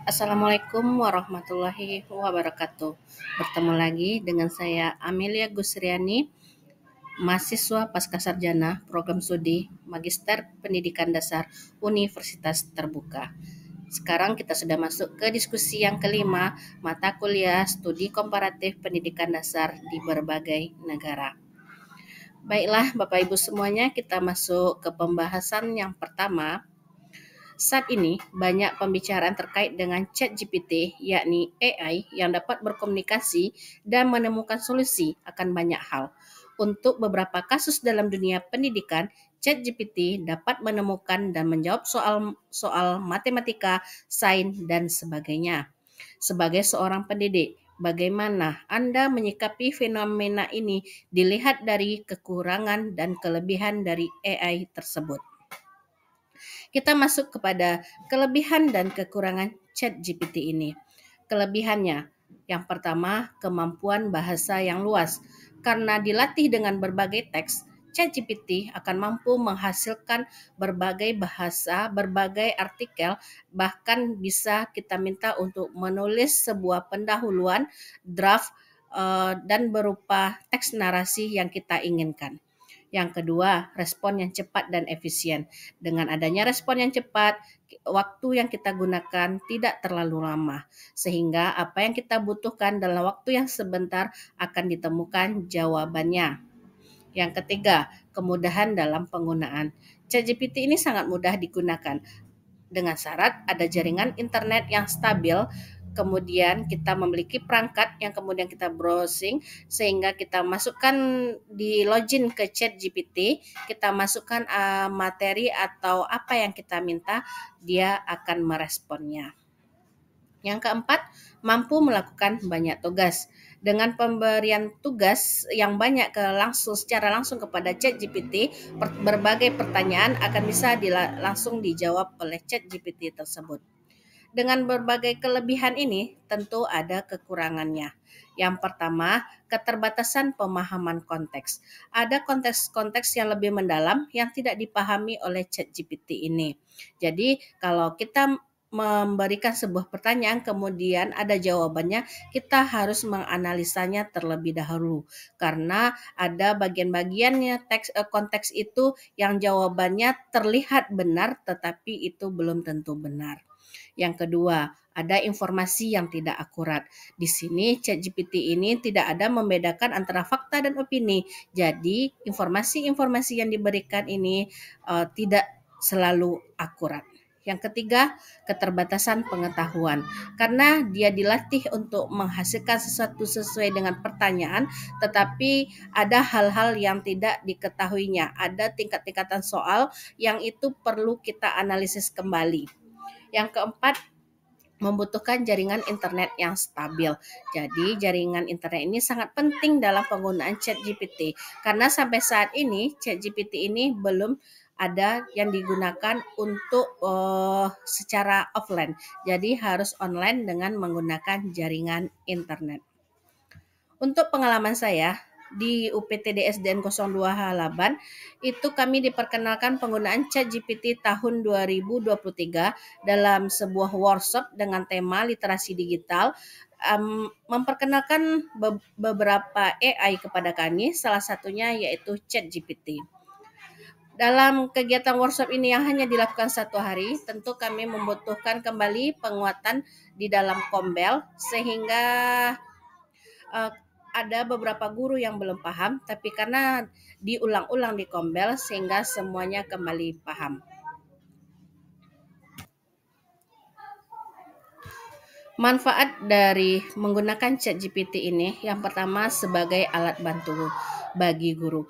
Assalamualaikum warahmatullahi wabarakatuh. Bertemu lagi dengan saya Amelia Gusriani, mahasiswa Pascasarjana Program Studi Magister Pendidikan Dasar Universitas Terbuka. Sekarang kita sudah masuk ke diskusi yang kelima, mata kuliah Studi Komparatif Pendidikan Dasar di berbagai negara. Baiklah Bapak Ibu semuanya, kita masuk ke pembahasan yang pertama. Saat ini, banyak pembicaraan terkait dengan ChatGPT, yakni AI yang dapat berkomunikasi dan menemukan solusi akan banyak hal. Untuk beberapa kasus dalam dunia pendidikan, ChatGPT dapat menemukan dan menjawab soal matematika, sains, dan sebagainya. Sebagai seorang pendidik, bagaimana Anda menyikapi fenomena ini dilihat dari kekurangan dan kelebihan dari AI tersebut? Kita masuk kepada kelebihan dan kekurangan ChatGPT ini. Kelebihannya, yang pertama, kemampuan bahasa yang luas. Karena dilatih dengan berbagai teks, ChatGPT akan mampu menghasilkan berbagai bahasa, berbagai artikel, bahkan bisa kita minta untuk menulis sebuah pendahuluan, draft, dan berupa teks narasi yang kita inginkan. Yang kedua, respon yang cepat dan efisien. Dengan adanya respon yang cepat, waktu yang kita gunakan tidak terlalu lama, sehingga apa yang kita butuhkan dalam waktu yang sebentar akan ditemukan jawabannya. Yang ketiga, kemudahan dalam penggunaan. ChatGPT ini sangat mudah digunakan dengan syarat ada jaringan internet yang stabil, kemudian kita memiliki perangkat yang kemudian kita browsing sehingga kita masukkan di login ke ChatGPT, kita masukkan materi atau apa yang kita minta, dia akan meresponnya. Yang keempat, mampu melakukan banyak tugas. Dengan pemberian tugas yang banyak secara langsung kepada ChatGPT, berbagai pertanyaan akan bisa langsung dijawab oleh ChatGPT tersebut. Dengan berbagai kelebihan ini, tentu ada kekurangannya. Yang pertama, keterbatasan pemahaman konteks. Ada konteks-konteks yang lebih mendalam yang tidak dipahami oleh ChatGPT ini. Jadi, kalau kita memberikan sebuah pertanyaan kemudian ada jawabannya, kita harus menganalisanya terlebih dahulu karena ada bagian-bagiannya konteks itu yang jawabannya terlihat benar tetapi itu belum tentu benar. Yang kedua, ada informasi yang tidak akurat. Di sini ChatGPT ini tidak ada membedakan antara fakta dan opini. Jadi, informasi-informasi yang diberikan ini tidak selalu akurat. Yang ketiga, keterbatasan pengetahuan. Karena dia dilatih untuk menghasilkan sesuatu sesuai dengan pertanyaan, tetapi ada hal-hal yang tidak diketahuinya. Ada tingkat-tingkatan soal yang itu perlu kita analisis kembali. Yang keempat, membutuhkan jaringan internet yang stabil. Jadi jaringan internet ini sangat penting dalam penggunaan ChatGPT karena sampai saat ini ChatGPT ini belum ada yang digunakan untuk secara offline. Jadi harus online dengan menggunakan jaringan internet. Untuk pengalaman saya di UPTD SDN 02 Halaban, itu kami diperkenalkan penggunaan ChatGPT tahun 2023 dalam sebuah workshop dengan tema literasi digital, memperkenalkan beberapa AI kepada kami, salah satunya yaitu ChatGPT. Dalam kegiatan workshop ini yang hanya dilakukan 1 hari, tentu kami membutuhkan kembali penguatan di dalam Kombel sehingga ada beberapa guru yang belum paham, tapi karena diulang-ulang di Kombel sehingga semuanya kembali paham. Manfaat dari menggunakan ChatGPT ini, yang pertama sebagai alat bantu bagi guru.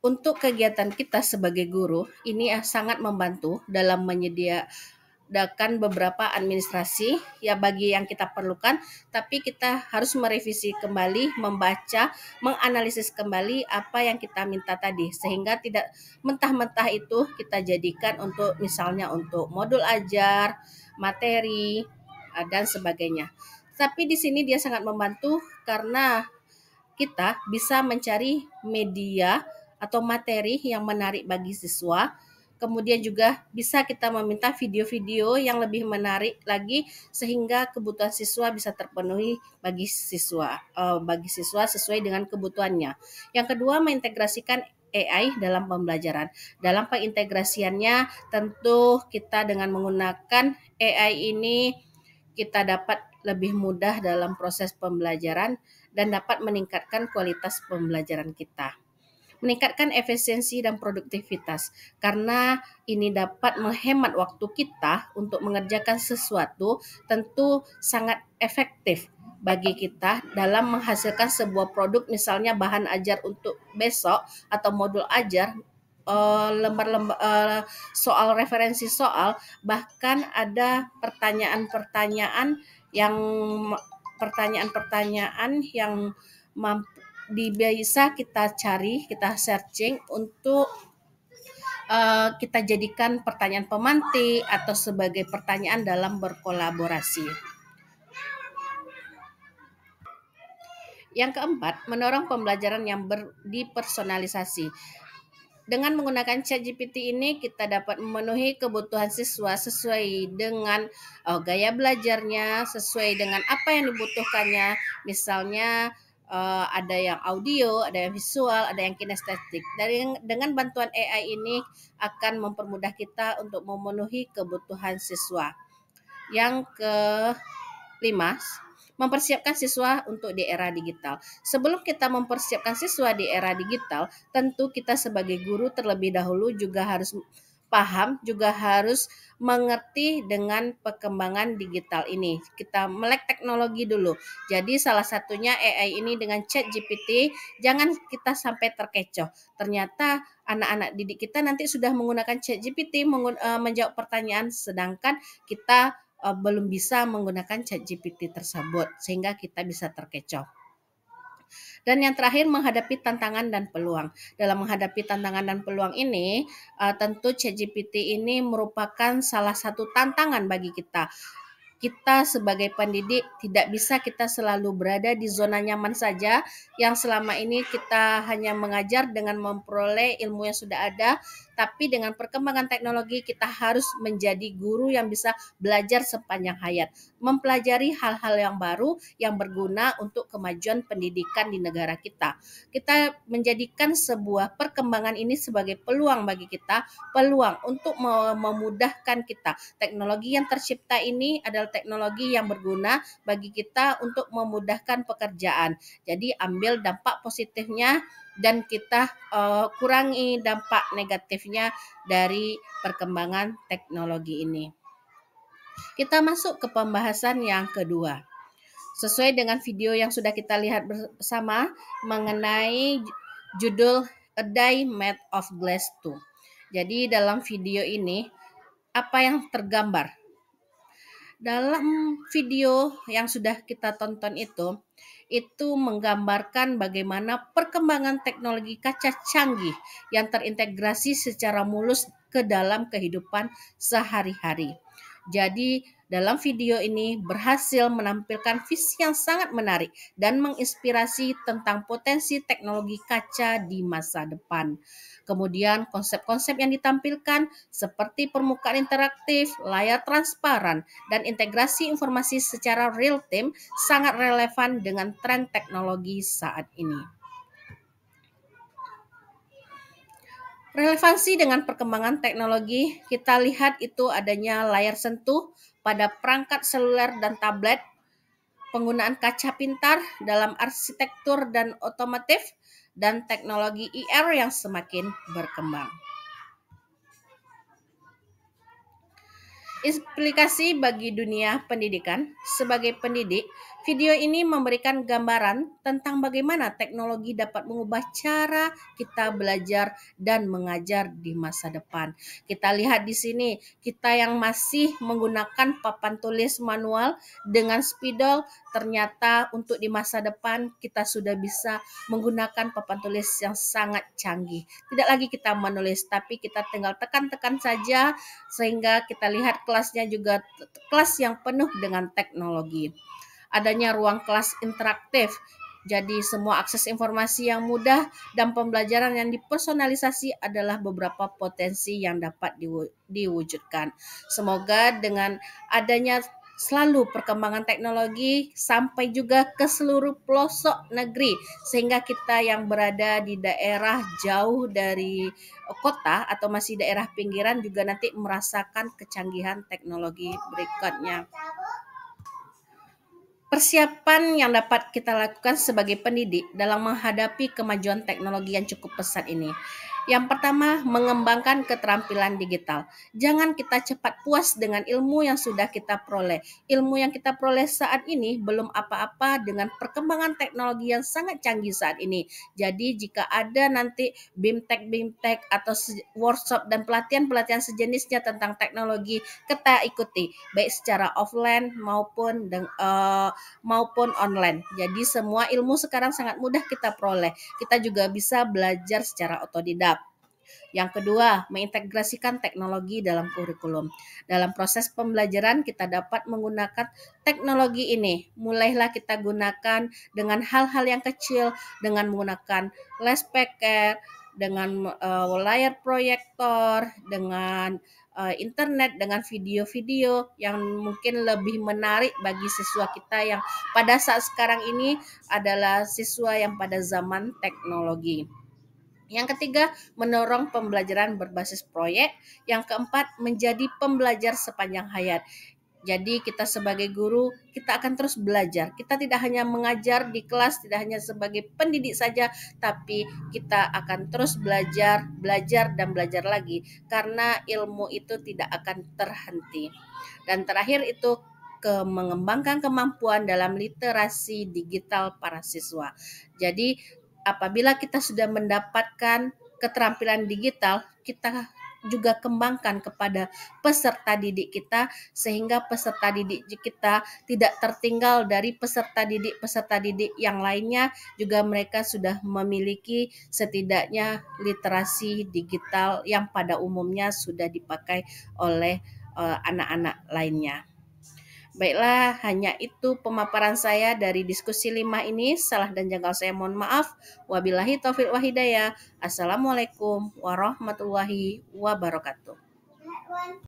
Untuk kegiatan kita sebagai guru, ini sangat membantu dalam menyediakan beberapa administrasi ya bagi yang kita perlukan, tapi kita harus merevisi kembali, membaca, menganalisis kembali apa yang kita minta tadi sehingga tidak mentah-mentah itu kita jadikan untuk misalnya untuk modul ajar, materi dan sebagainya. Tapi di sini dia sangat membantu karena kita bisa mencari media atau materi yang menarik bagi siswa. Kemudian juga bisa kita meminta video-video yang lebih menarik lagi sehingga kebutuhan siswa bisa terpenuhi bagi siswa sesuai dengan kebutuhannya. Yang kedua, mengintegrasikan AI dalam pembelajaran. Dalam pengintegrasiannya tentu kita dengan menggunakan AI ini kita dapat lebih mudah dalam proses pembelajaran dan dapat meningkatkan kualitas pembelajaran kita. Meningkatkan efisiensi dan produktivitas karena ini dapat menghemat waktu kita untuk mengerjakan sesuatu, tentu sangat efektif bagi kita dalam menghasilkan sebuah produk, misalnya bahan ajar untuk besok atau modul ajar, lembar-lembar soal, referensi soal, bahkan ada pertanyaan-pertanyaan yang mampu bisa kita cari, kita searching untuk kita jadikan pertanyaan pemantik atau sebagai pertanyaan dalam berkolaborasi. Yang keempat, mendorong pembelajaran yang dipersonalisasi. Dengan menggunakan ChatGPT ini kita dapat memenuhi kebutuhan siswa sesuai dengan gaya belajarnya, sesuai dengan apa yang dibutuhkannya. Misalnya ada yang audio, ada yang visual, ada yang kinestetik. Dengan bantuan AI ini akan mempermudah kita untuk memenuhi kebutuhan siswa. Yang kelima, mempersiapkan siswa untuk di era digital. Sebelum kita mempersiapkan siswa di era digital, tentu kita sebagai guru terlebih dahulu juga harus paham, juga harus mengerti dengan perkembangan digital ini. Kita melek teknologi dulu. Jadi salah satunya AI ini dengan ChatGPT, jangan kita sampai terkecoh. Ternyata anak-anak didik kita nanti sudah menggunakan ChatGPT menjawab pertanyaan, sedangkan kita belum bisa menggunakan ChatGPT tersebut sehingga kita bisa terkecoh. Dan yang terakhir, menghadapi tantangan dan peluang. Dalam menghadapi tantangan dan peluang ini, tentu ChatGPT ini merupakan salah satu tantangan bagi kita. Kita sebagai pendidik tidak bisa kita selalu berada di zona nyaman saja yang selama ini kita hanya mengajar dengan memperoleh ilmu yang sudah ada, tapi dengan perkembangan teknologi kita harus menjadi guru yang bisa belajar sepanjang hayat, mempelajari hal-hal yang baru yang berguna untuk kemajuan pendidikan di negara kita. Kita menjadikan sebuah perkembangan ini sebagai peluang bagi kita, peluang untuk memudahkan kita. Teknologi yang tercipta ini adalah teknologi yang berguna bagi kita untuk memudahkan pekerjaan. Jadi ambil dampak positifnya dan kita kurangi dampak negatifnya dari perkembangan teknologi ini. Kita masuk ke pembahasan yang kedua. Sesuai dengan video yang sudah kita lihat bersama mengenai judul A Die Made of Glass 2. Jadi dalam video ini apa yang tergambar? Dalam video yang sudah kita tonton itu menggambarkan bagaimana perkembangan teknologi kaca canggih yang terintegrasi secara mulus ke dalam kehidupan sehari-hari. Jadi dalam video ini berhasil menampilkan visi yang sangat menarik dan menginspirasi tentang potensi teknologi kaca di masa depan. Kemudian konsep-konsep yang ditampilkan seperti permukaan interaktif, layar transparan, dan integrasi informasi secara real time sangat relevan dengan tren teknologi saat ini. Relevansi dengan perkembangan teknologi, kita lihat itu adanya layar sentuh pada perangkat seluler dan tablet, penggunaan kaca pintar dalam arsitektur dan otomotif, dan teknologi IR yang semakin berkembang. Implikasi bagi dunia pendidikan. Sebagai pendidik, video ini memberikan gambaran tentang bagaimana teknologi dapat mengubah cara kita belajar dan mengajar di masa depan. Kita lihat di sini, kita yang masih menggunakan papan tulis manual dengan spidol, ternyata untuk di masa depan kita sudah bisa menggunakan papan tulis yang sangat canggih. Tidak lagi kita menulis, tapi kita tinggal tekan-tekan saja sehingga kita lihat kelasnya juga kelas yang penuh dengan teknologi. Adanya ruang kelas interaktif. Jadi semua akses informasi yang mudah dan pembelajaran yang dipersonalisasi adalah beberapa potensi yang dapat diwujudkan. Semoga dengan adanya selalu perkembangan teknologi sampai juga ke seluruh pelosok negeri, sehingga kita yang berada di daerah jauh dari kota atau masih daerah pinggiran juga nanti merasakan kecanggihan teknologi berikutnya. Persiapan yang dapat kita lakukan sebagai pendidik dalam menghadapi kemajuan teknologi yang cukup pesat ini. Yang pertama, mengembangkan keterampilan digital. Jangan kita cepat puas dengan ilmu yang sudah kita peroleh. Ilmu yang kita peroleh saat ini belum apa-apa dengan perkembangan teknologi yang sangat canggih saat ini. Jadi jika ada nanti BIMTEK atau workshop dan pelatihan-pelatihan sejenisnya tentang teknologi, kita ikuti baik secara offline maupun online. Jadi semua ilmu sekarang sangat mudah kita peroleh. Kita juga bisa belajar secara otodidak. Yang kedua, mengintegrasikan teknologi dalam kurikulum. Dalam proses pembelajaran kita dapat menggunakan teknologi ini. Mulailah kita gunakan dengan hal-hal yang kecil, dengan menggunakan loudspeaker, dengan layar proyektor, dengan internet, dengan video-video yang mungkin lebih menarik bagi siswa kita yang pada saat sekarang ini adalah siswa yang pada zaman teknologi. Yang ketiga, mendorong pembelajaran berbasis proyek. Yang keempat, menjadi pembelajar sepanjang hayat. Jadi kita sebagai guru, kita akan terus belajar. Kita tidak hanya mengajar di kelas, tidak hanya sebagai pendidik saja, tapi kita akan terus belajar, dan belajar lagi. Karena ilmu itu tidak akan terhenti. Dan terakhir itu mengembangkan kemampuan dalam literasi digital para siswa. Jadi apabila kita sudah mendapatkan keterampilan digital, kita juga kembangkan kepada peserta didik kita, sehingga peserta didik kita tidak tertinggal dari peserta didik yang lainnya. Juga mereka sudah memiliki setidaknya literasi digital yang pada umumnya sudah dipakai oleh anak-anak lainnya. Baiklah, hanya itu pemaparan saya dari diskusi 5 ini. Salah dan janggal saya mohon maaf. Wabillahi taufiq wa hidayah. Assalamualaikum warahmatullahi wabarakatuh.